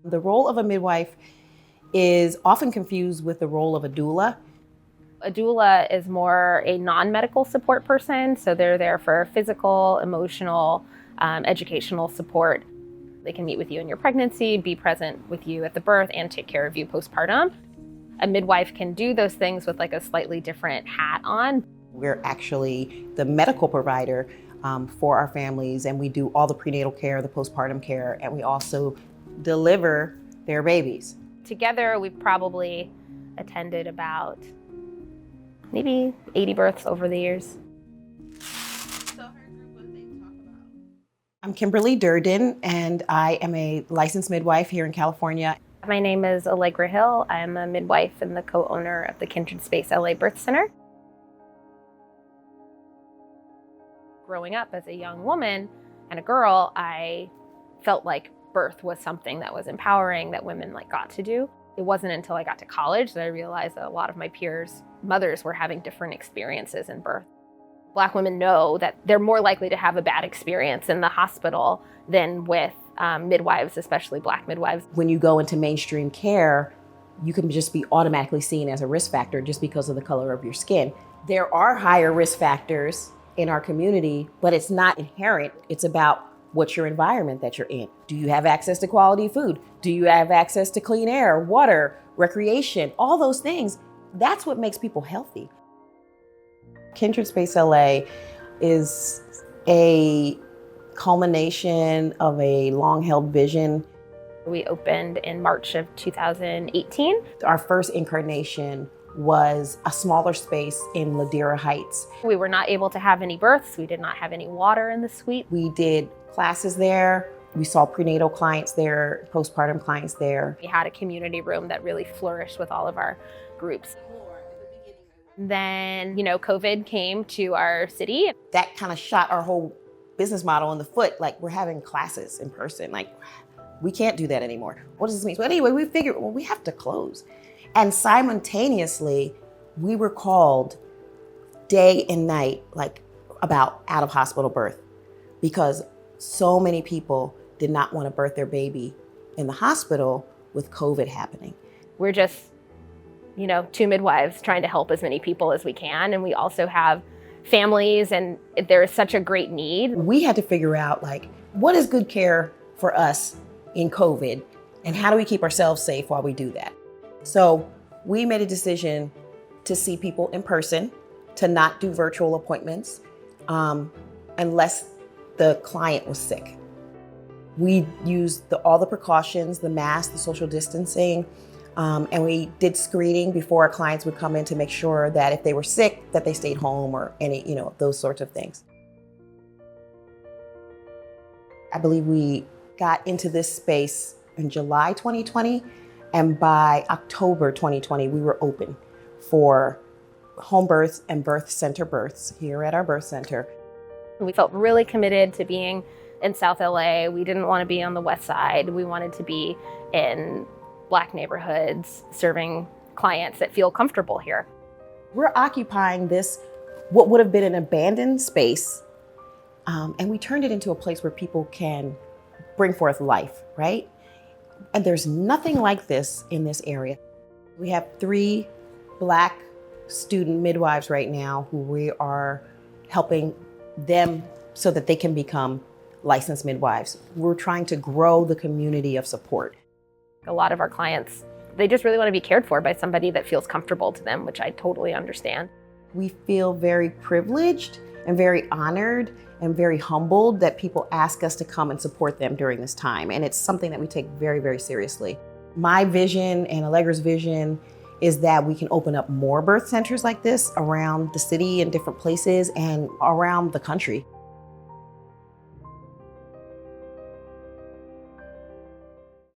The role of a midwife is often confused with the role of a doula. A doula is more a non-medical support person, so they're there for physical, emotional, educational support. They can meet with you in your pregnancy, be present with you at the birth, and take care of you postpartum. A midwife can do those things with like a slightly different hat on. We're actually the medical provider for our families, and we do all the prenatal care, the postpartum care, and we also deliver their babies. Together, we've probably attended about maybe 80 births over the years. I'm Kimberly Durdin, and I am a licensed midwife here in California. My name is Allegra Hill. I'm a midwife and the co-owner of the Kindred Space L.A. Birth Center. Growing up as a young woman and a girl, I felt like birth was something that was empowering, that women got to do. It wasn't until I got to college that I realized that a lot of my peers' mothers were having different experiences in birth. Black women know that they're more likely to have a bad experience in the hospital than with midwives, especially Black midwives. When you go into mainstream care, you can just be automatically seen as a risk factor just because of the color of your skin. There are higher risk factors in our community, but it's not inherent. It's about what's your environment that you're in. Do you have access to quality food? Do you have access to clean air, water, recreation, all those things? That's what makes people healthy. Kindred Space LA is a culmination of a long-held vision. We opened in March of 2018. Our first incarnation was a smaller space in Ladera Heights. We were not able to have any births. We did not have any water in the suite. We did classes there. We saw prenatal clients there, postpartum clients there. We had a community room that really flourished with all of our groups. Then, COVID came to our city. That kind of shot our whole business model in the foot. We're having classes in person. We can't do that anymore. What does this mean? So anyway, we figured, we have to close. And simultaneously, we were called day and night, about out of hospital birth, because so many people did not want to birth their baby in the hospital with COVID happening. We're just, two midwives trying to help as many people as we can. And we also have families, and there is such a great need. We had to figure out what is good care for us in COVID, and how do we keep ourselves safe while we do that? So we made a decision to see people in person, to not do virtual appointments unless the client was sick. We used all the precautions, the mask, the social distancing, and we did screening before our clients would come in to make sure that if they were sick, that they stayed home or any, those sorts of things. I believe we got into this space in July 2020, and by October 2020, we were open for home births and birth center births here at our birth center. We felt really committed to being in South L.A. We didn't want to be on the West Side. We wanted to be in Black neighborhoods, serving clients that feel comfortable here. We're occupying this, what would have been an abandoned space, and we turned it into a place where people can bring forth life, right? And there's nothing like this in this area. We have 3 Black student midwives right now who we are helping them so that they can become licensed midwives. We're trying to grow the community of support. A lot of our clients, they just really want to be cared for by somebody that feels comfortable to them, which I totally understand. We feel very privileged and very honored and very humbled that people ask us to come and support them during this time. And it's something that we take very, very seriously. My vision and Allegra's vision is that we can open up more birth centers like this around the city and different places and around the country.